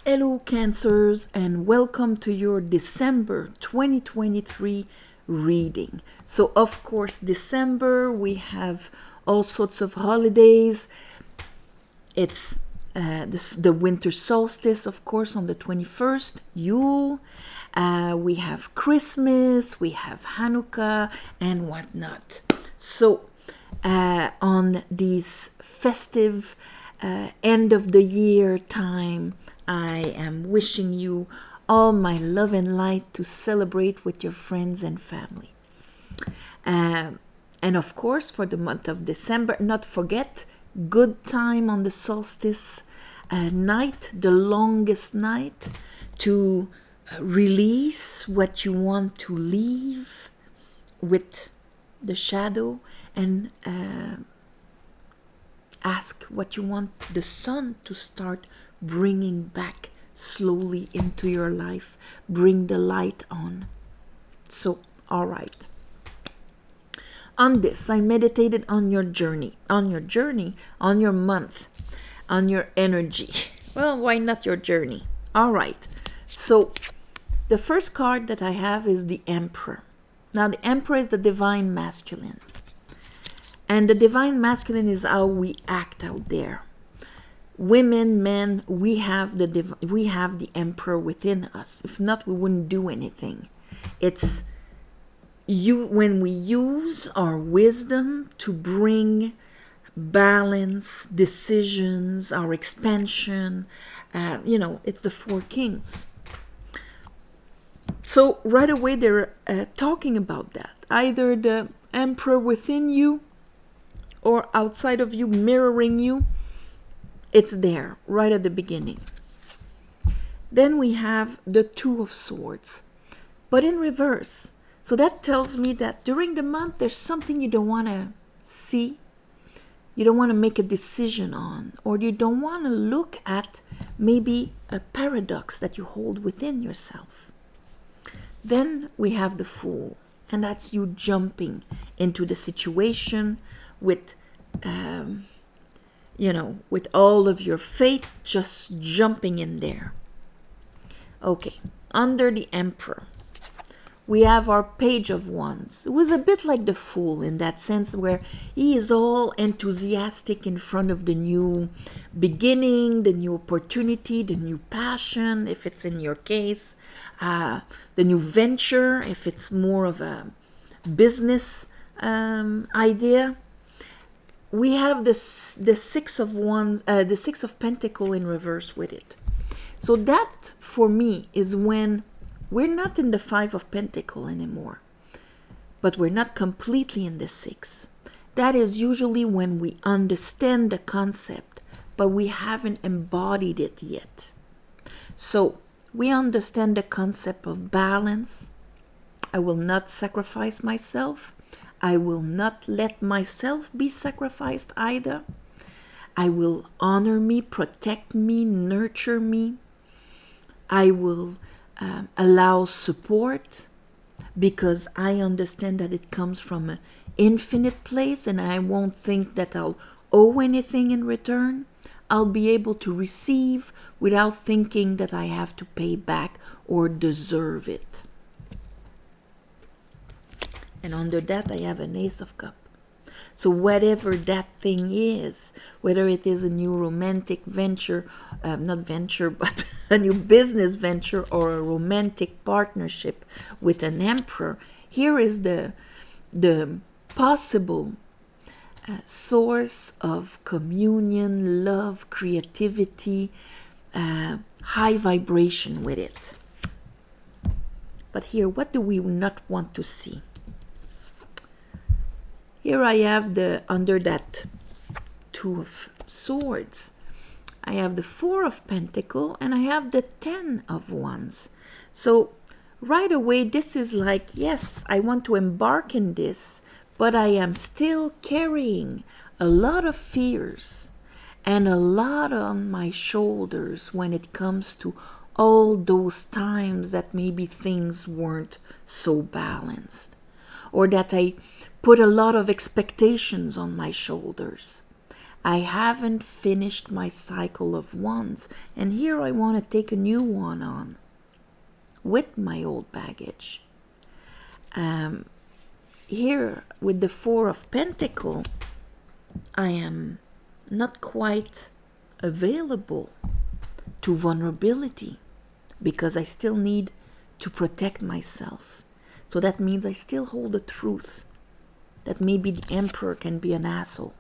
Hello, Cancers, and welcome to your December 2023 reading. So, of course, December we have all sorts of holidays. It's the winter solstice, of course, on the 21st, Yule. We have Christmas, we have Hanukkah, and whatnot. So, on these festive end of the year time, I am wishing you all my love and light to celebrate with your friends and family. And of course, for the month of December, not forget, good time on the solstice night, the longest night, to release what you want to leave with the shadow and ask what you want the sun to start bringing back slowly into your life. Bring the light on. So, all right. On this, I meditated on your journey, on your month, on your energy. Well, why not your journey? All right. So, the first card that I have is the Emperor. Now, the Emperor is the divine masculine. And the divine masculine is how we act out there. Women, men, we have the Emperor within us. If not, we wouldn't do anything. It's when we use our wisdom to bring balance, decisions, our expansion. It's the four kings. So right away they're talking about that. Either the Emperor within you or outside of you, mirroring you. It's there right at the beginning. Then we have the Two of Swords, but in reverse. So that tells me that during the month there's something you don't want to see, you don't want to make a decision on, or you don't want to look at maybe a paradox that you hold within yourself. Then we have the Fool, and that's you jumping into the situation with with all of your faith, just jumping in there. Okay, under the Emperor, we have our Page of Wands. It was a bit like the Fool in that sense, where he is all enthusiastic in front of the new beginning, the new opportunity, the new passion, if it's in your case, the new venture, if it's more of a business idea. We have the Six of Wands, the Six of Pentacles in reverse with it. So that, for me, is when we're not in the Five of Pentacles anymore, but we're not completely in the Six. That is usually when we understand the concept, but we haven't embodied it yet. So we understand the concept of balance. I will not sacrifice myself. I will not let myself be sacrificed either. I will honor me, protect me, nurture me. I will allow support because I understand that it comes from an infinite place and I won't think that I'll owe anything in return. I'll be able to receive without thinking that I have to pay back or deserve it. And under that, I have an Ace of Cups. So whatever that thing is, whether it is a new romantic venture, but a new business venture or a romantic partnership with an Emperor, here is the possible source of communion, love, creativity, high vibration with it. But here, what do we not want to see? Here I have under that Two of Swords, I have the Four of Pentacles and I have the Ten of Wands. So right away this is like, yes, I want to embark in this, but I am still carrying a lot of fears and a lot on my shoulders when it comes to all those times that maybe things weren't so balanced, or that I put a lot of expectations on my shoulders. I haven't finished my cycle of wands. And here I want to take a new one on with my old baggage. Here with the Four of Pentacles, I am not quite available to vulnerability because I still need to protect myself. So that means I still hold the truth that maybe the Emperor can be an asshole.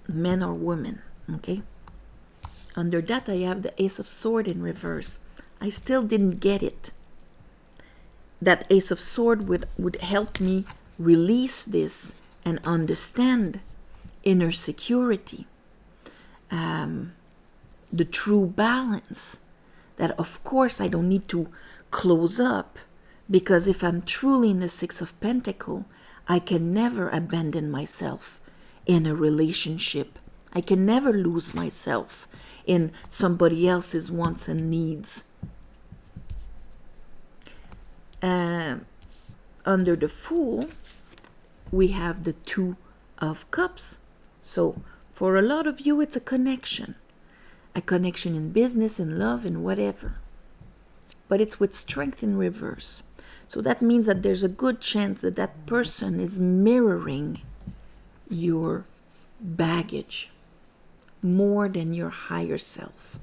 Men or women, okay? Under that I have the Ace of Swords in reverse. I still didn't get it. That Ace of Swords would help me release this and understand inner security, the true balance, that of course I don't need to close up, because if I'm truly in the Six of Pentacles, I can never abandon myself in a relationship. I can never lose myself in somebody else's wants and needs. Under the Fool, we have the Two of Cups. So for a lot of you, it's a connection in business, in love, in whatever. But it's with Strength in reverse. So that means that there's a good chance that that person is mirroring your baggage more than your higher self.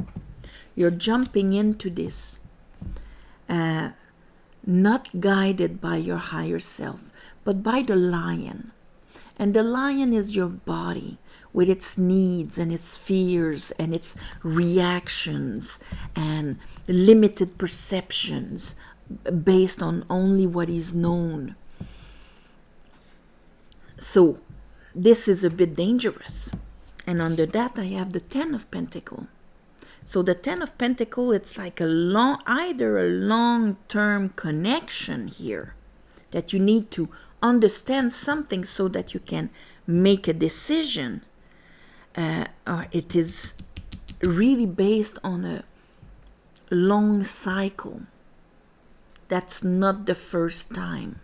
You're jumping into this, not guided by your higher self, but by the lion. And the lion is your body with its needs and its fears and its reactions and limited perceptions based on only what is known. So this is a bit dangerous. And under that I have the Ten of Pentacles. So the Ten of Pentacles, it's like either a long-term connection here, that you need to understand something so that you can make a decision, or it is really based on a long cycle. That's not the first time.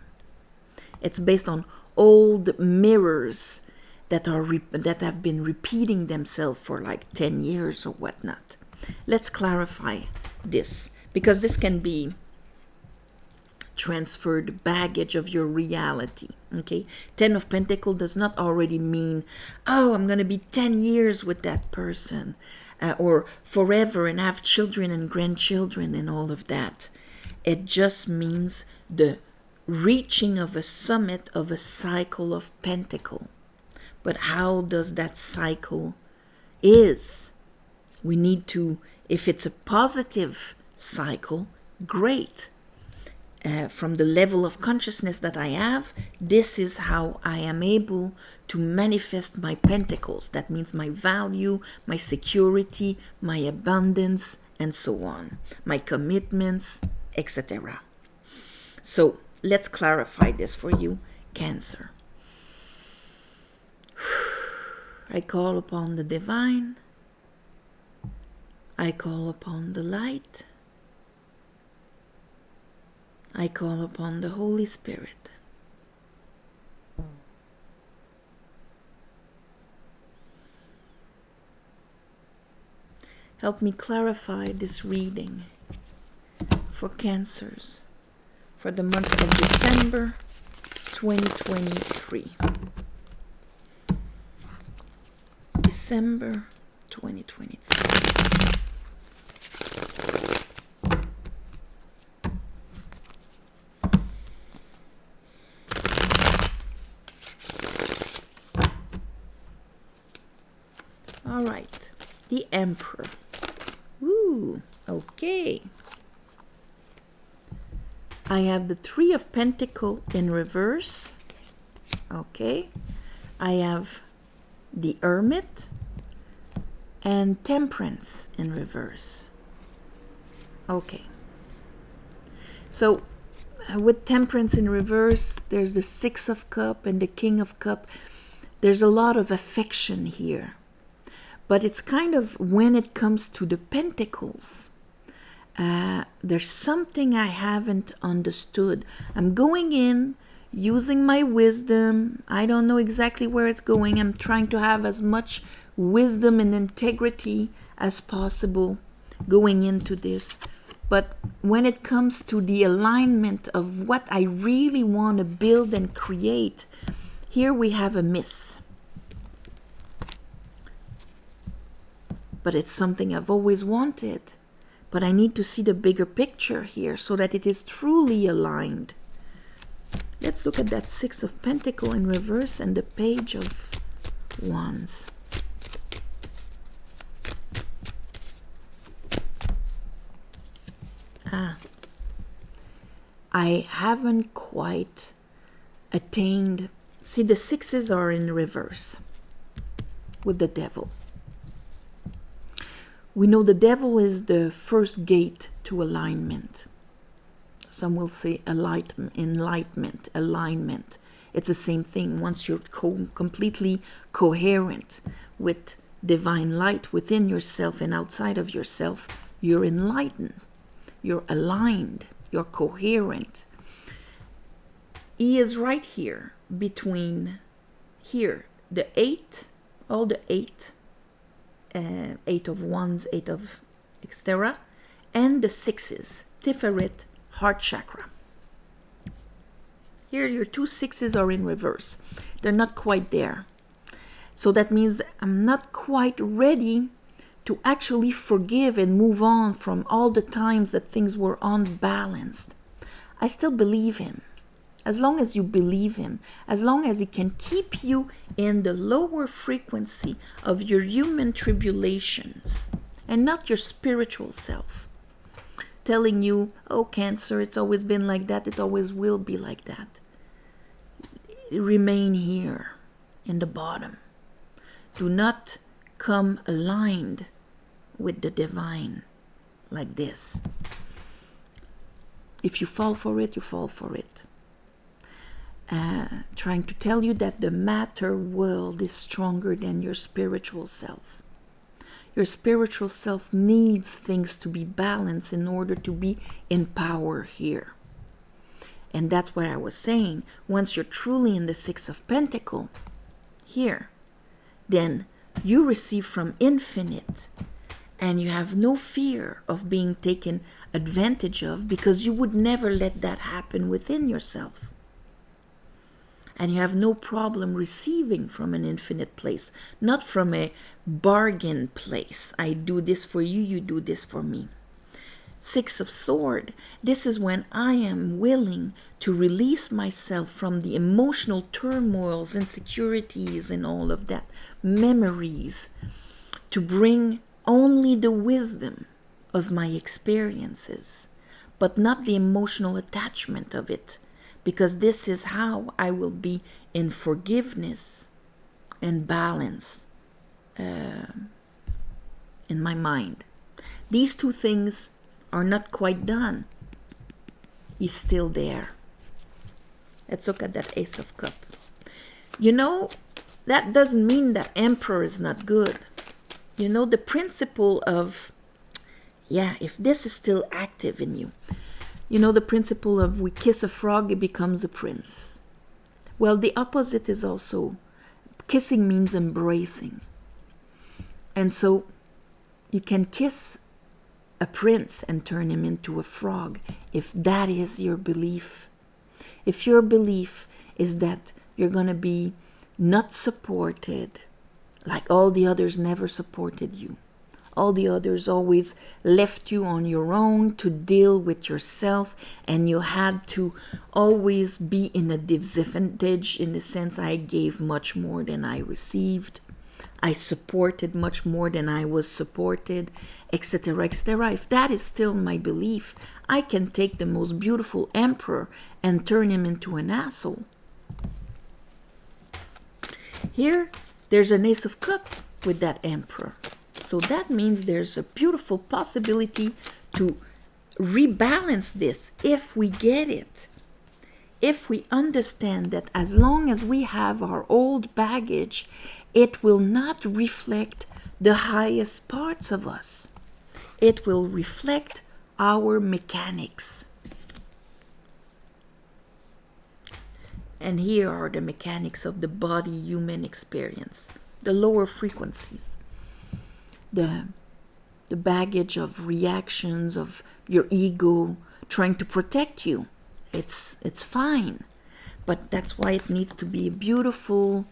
It's based on old mirrors that have been repeating themselves for like 10 years or whatnot. Let's clarify this, because this can be transferred baggage of your reality. Okay, Ten of Pentacles does not already mean, oh, I'm going to be 10 years with that person, or forever and have children and grandchildren and all of that. It just means the reaching of a summit of a cycle of Pentacle. But how does that cycle is? We need to, if it's a positive cycle, great. From the level of consciousness that I have, this is how I am able to manifest my pentacles. That means my value, my security, my abundance, and so on. My commitments, etc. So let's clarify this for you, Cancer. I call upon the divine. I call upon the light. I call upon the Holy Spirit. Help me clarify this reading for Cancers for the month of December 2023. December 2023. All right, the Emperor. Ooh, okay. I have the Three of Pentacles in reverse. Okay. I have the Hermit and Temperance in reverse. Okay. So with Temperance in reverse, there's the Six of Cups and the King of Cups. There's a lot of affection here. But it's kind of, when it comes to the Pentacles, there's something I haven't understood. I'm going in, using my wisdom. I don't know exactly where it's going. I'm trying to have as much wisdom and integrity as possible going into this. But when it comes to the alignment of what I really want to build and create, here we have a miss. But it's something I've always wanted. But I need to see the bigger picture here so that it is truly aligned. Let's look at that Six of Pentacles in reverse and the Page of Wands. I haven't quite attained. See, the sixes are in reverse with the Devil. We know the Devil is the first gate to alignment. Some will say enlightenment, alignment. It's the same thing. Once you're completely coherent with divine light within yourself and outside of yourself, you're enlightened. You're aligned. You're coherent. He is right here between here, the 8, all the 8, 8 of Wands, 8 of etc., and the 6s, Tiferet, heart chakra. Here your 2 6s are in reverse. They're not quite there. So that means I'm not quite ready to actually forgive and move on from all the times that things were unbalanced. I still believe him. As long as you believe him, as long as he can keep you in the lower frequency of your human tribulations and not your spiritual self, telling you, oh, Cancer, it's always been like that, it always will be like that. Remain here in the bottom. Do not come aligned with the divine like this. If you fall for it, you fall for it. Trying to tell you that the matter world is stronger than your spiritual self. Your spiritual self needs things to be balanced in order to be in power here. And that's what I was saying. Once you're truly in the Six of Pentacles here, then you receive from infinite, and you have no fear of being taken advantage of, because you would never let that happen within yourself. And you have no problem receiving from an infinite place, not from a bargain place. I do this for you, you do this for me. Six of Swords, this is when I am willing to release myself from the emotional turmoils, insecurities, and all of that, memories, to bring only the wisdom of my experiences, but not the emotional attachment of it, because this is how I will be in forgiveness and balance in my mind. These two things are not quite done. He's still there. Let's look at that Ace of Cups. You know, that doesn't mean that Emperor is not good. You know, the principle of, if this is still active in you, you know, the principle of we kiss a frog, it becomes a prince. Well, the opposite is also, kissing means embracing. And so you can kiss a prince and turn him into a frog if that is your belief. If your belief is that you're going to be not supported, like all the others never supported you, all the others always left you on your own to deal with yourself, and you had to always be in a disadvantage in the sense I gave much more than I received, I supported much more than I was supported, etc., etc. If that is still my belief, I can take the most beautiful emperor and turn him into an asshole. Here, there's an Ace of Cups with that emperor. So that means there's a beautiful possibility to rebalance this if we get it. If we understand that as long as we have our old baggage, it will not reflect the highest parts of us. It will reflect our mechanics. And here are the mechanics of the body human experience. The lower frequencies. The baggage of reactions of your ego trying to protect you. It's fine. But that's why it needs to be a beautiful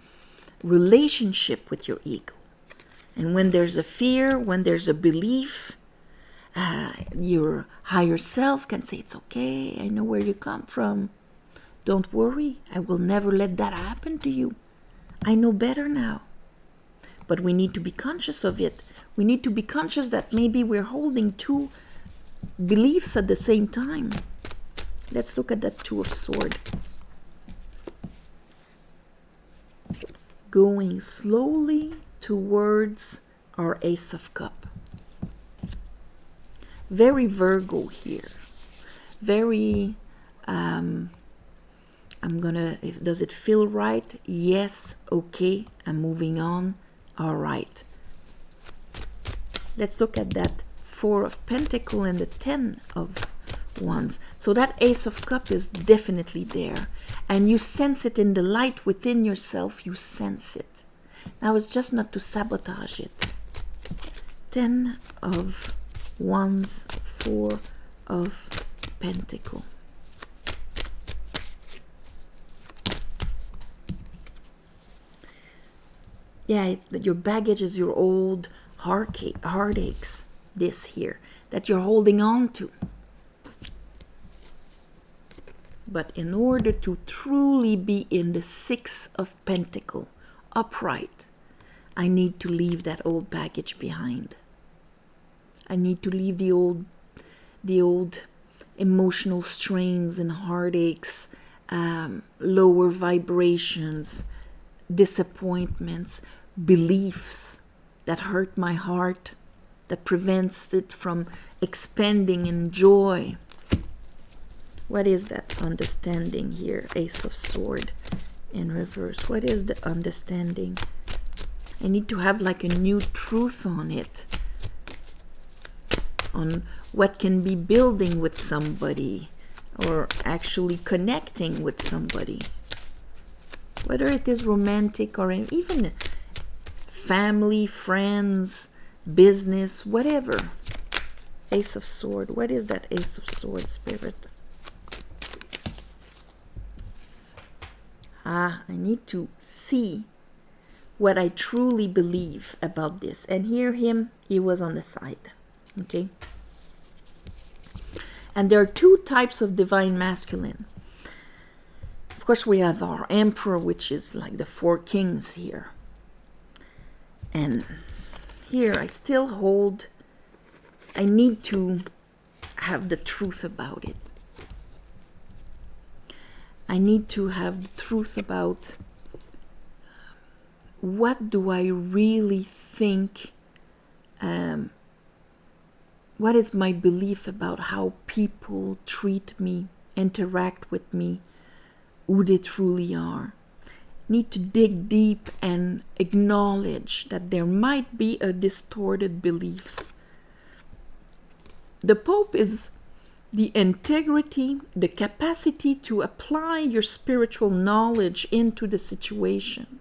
relationship with your ego. And when there's a fear, when there's a belief, your higher self can say, it's okay, I know where you come from. Don't worry, I will never let that happen to you. I know better now. But we need to be conscious of it. We need to be conscious that maybe we're holding two beliefs at the same time. Let's look at that Two of Swords. Going slowly towards our Ace of Cup. Very Virgo here. Very, does it feel right? Yes, okay, I'm moving on. All right. Let's look at that Four of Pentacles and the Ten of Wands. So that Ace of Cup is definitely there. And you sense it in the light within yourself. You sense it. Now it's just not to sabotage it. Ten of Wands, Four of Pentacles. Yeah, your baggage is your old heartaches, this here, that you're holding on to. But in order to truly be in the Six of Pentacles, upright, I need to leave that old baggage behind. I need to leave the old emotional strains and heartaches, lower vibrations, disappointments, beliefs that hurt my heart, that prevents it from expanding in joy. What is that understanding here? Ace of Swords in reverse. What is the understanding? I need to have like a new truth on it. On what can be building with somebody or actually connecting with somebody. Whether it is romantic or even family, friends, business, whatever. Ace of Swords. What is that Ace of Swords, Spirit? I need to see what I truly believe about this. And here he was on the side. Okay? And there are two types of divine masculine. Of course, we have our Emperor, which is like the four kings here. And here I still hold, I need to have the truth about it. I need to have the truth about what do I really think, what is my belief about how people treat me, interact with me, who they truly are. Need to dig deep and acknowledge that there might be a distorted beliefs. The Pope is the integrity, the capacity to apply your spiritual knowledge into the situation,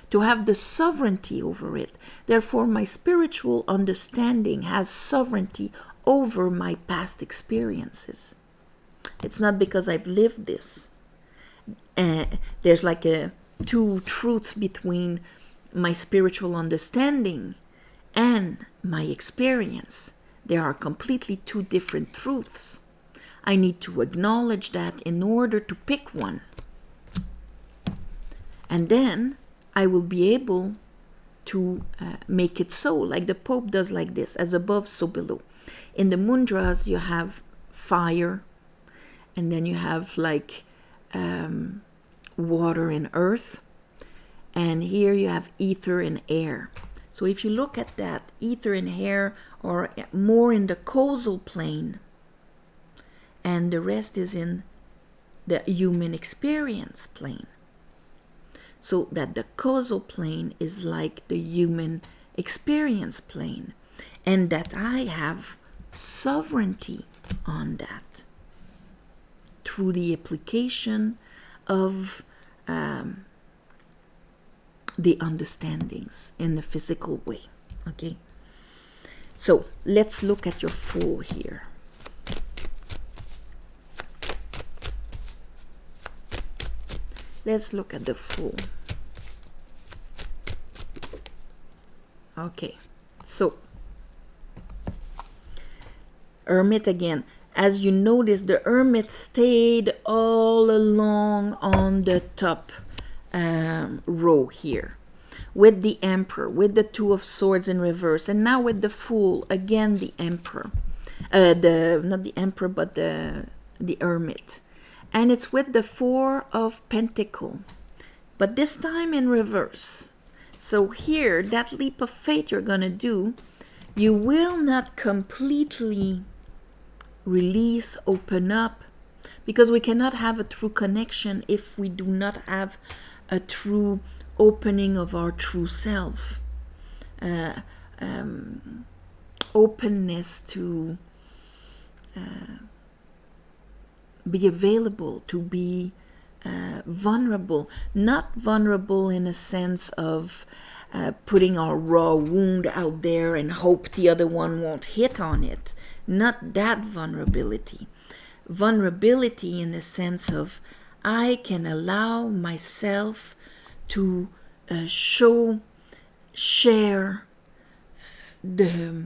to have the sovereignty over it. Therefore, my spiritual understanding has sovereignty over my past experiences. It's not because I've lived this. There's like two truths between my spiritual understanding and my experience. There are completely two different truths. I need to acknowledge that in order to pick one. And then I will be able to make it so, like the Pope does like this, as above, so below. In the mudras, you have fire, and then you have like water and earth, and here you have ether and air. So if you look at that, ether and air are more in the causal plane, and the rest is in the human experience plane. So that the causal plane is like the human experience plane, and that I have sovereignty on that through the application of the understandings in the physical way. Okay, so let's look at your Fool here. Let's look at the Fool. Okay, so Hermit again. As you notice, the Hermit stayed all along on the top row here, with the Emperor, with the Two of Swords in reverse, and now with the Fool, again the Emperor. Not the Emperor, but the Hermit. And it's with the Four of Pentacles, but this time in reverse. So here, that leap of faith you're going to do, you will not completely release, open up, because we cannot have a true connection if we do not have a true opening of our true self. Openness to be available, to be vulnerable. Not vulnerable in a sense of putting our raw wound out there and hope the other one won't hit on it. Not that vulnerability. Vulnerability in the sense of I can allow myself to share the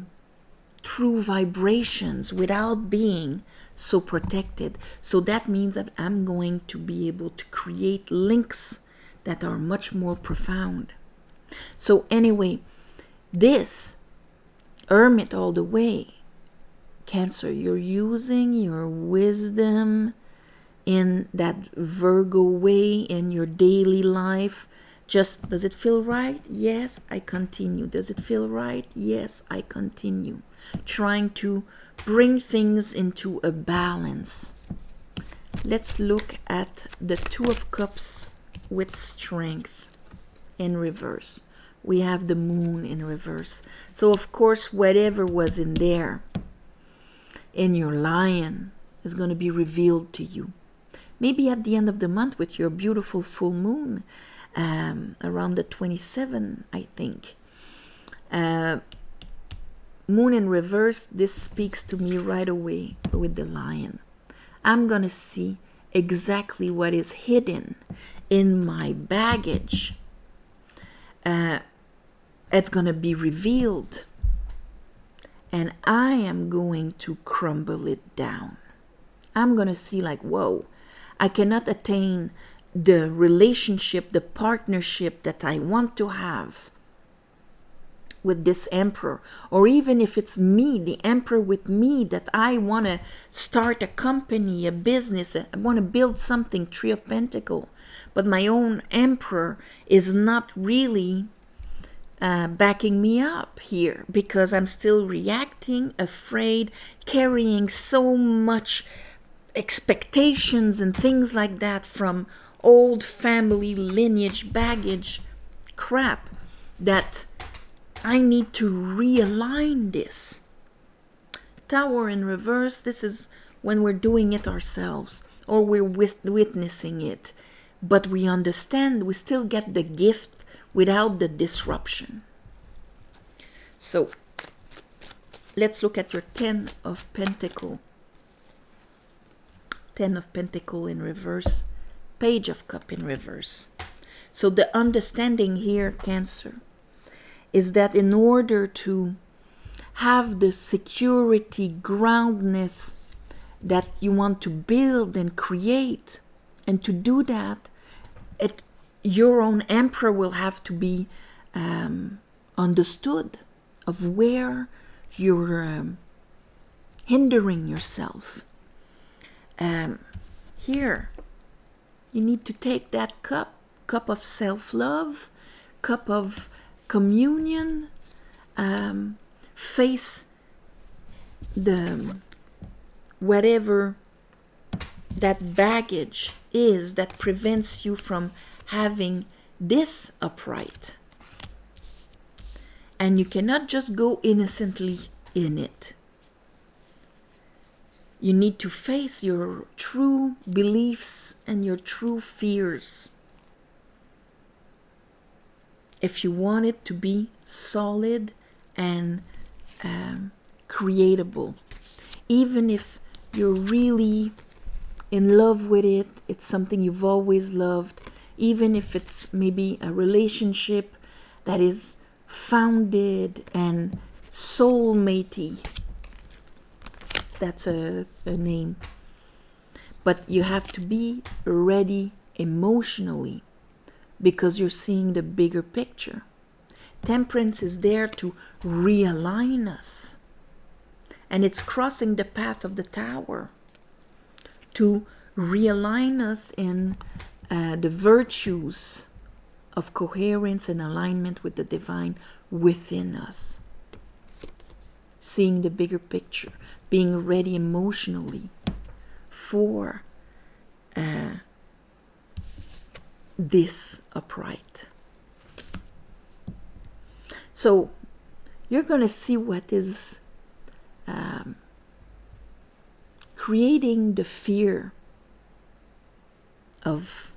true vibrations without being so protected. So that means that I'm going to be able to create links that are much more profound. So anyway, this Hermit all the way, Cancer, you're using your wisdom in that Virgo way in your daily life. Just, does it feel right? Yes, I continue. Does it feel right? Yes, I continue. Trying to bring things into a balance. Let's look at the Two of Cups with Strength in reverse. We have the Moon in reverse. So of course, whatever was in there, in your Lion, is going to be revealed to you. Maybe at the end of the month with your beautiful full moon, around the 27th, I think. Moon in reverse, this speaks to me right away with the Lion. I'm going to see exactly what is hidden in my baggage. It's going to be revealed. And I am going to crumble it down. I'm going to see like, whoa, I cannot attain the relationship, the partnership that I want to have with this Emperor. Or even if it's me, the Emperor with me, that I want to start a company, a business, I want to build something, Three of Pentacles. But my own Emperor is not really backing me up here because I'm still reacting, afraid, carrying so much expectations and things like that from old family lineage baggage crap that I need to realign this. Tower in reverse, this is when we're doing it ourselves or we're witnessing it, but we understand, we still get the gift without the disruption. So let's look at your Ten of Pentacles. Ten of Pentacles in reverse, Page of Cup in reverse. So the understanding here, Cancer, is that in order to have the security, groundness that you want to build and create, and to do that, your own Emperor will have to be understood of where you're hindering yourself. Here, you need to take that cup of self-love, cup of communion, face the whatever that baggage is that prevents you from having this upright. And you cannot just go innocently in it. You need to face your true beliefs and your true fears. if you want it to be solid and creatable, even if you're really in love with it, it's something you've always loved, even if it's maybe a relationship that is founded and soulmatey, that's a name, but you have to be ready emotionally because you're seeing the bigger picture. Temperance is there to realign us, and it's crossing the path of the tower to realign us in the virtues of coherence and alignment with the divine within us. Seeing the bigger picture, being ready emotionally for this upright. So you're going to see what is creating the fear of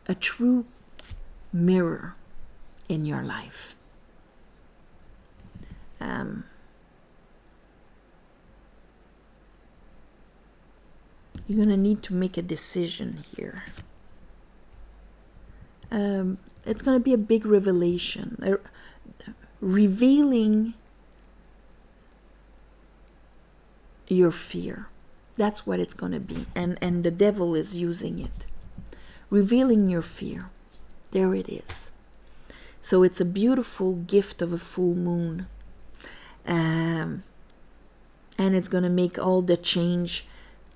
a true mirror in your life. You're going to need to make a decision here. It's going to be a big revelation, revealing your fear. That's what it's going to be. And the devil is using it. Revealing your fear. There it is. So it's a beautiful gift of a full moon. And it's going to make all the change.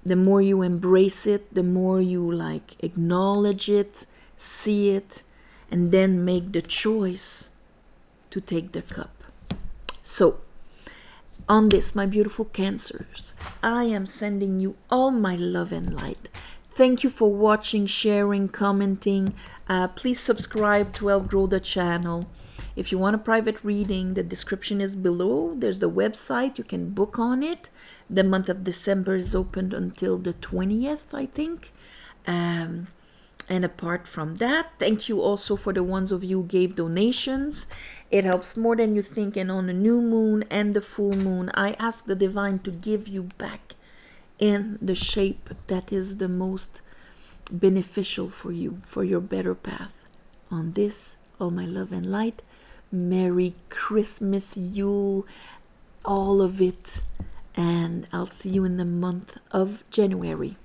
The more you embrace it, the more you acknowledge it, see it, and then make the choice to take the cup. So, on this, my beautiful Cancers, I am sending you all my love and light. Thank you for watching, sharing, commenting. Please subscribe to help grow the channel. If you want a private reading, the description is below. There's the website. You can book on it. The month of December is open until the 20th, I think. And apart from that, thank you also for the ones of you who gave donations. It helps more than you think. And on the new moon and the full moon, I ask the divine to give you back in the shape that is the most beneficial for you, for your better path. On this, all my love and light. Merry Christmas, Yule, all of it. And I'll see you in the month of January.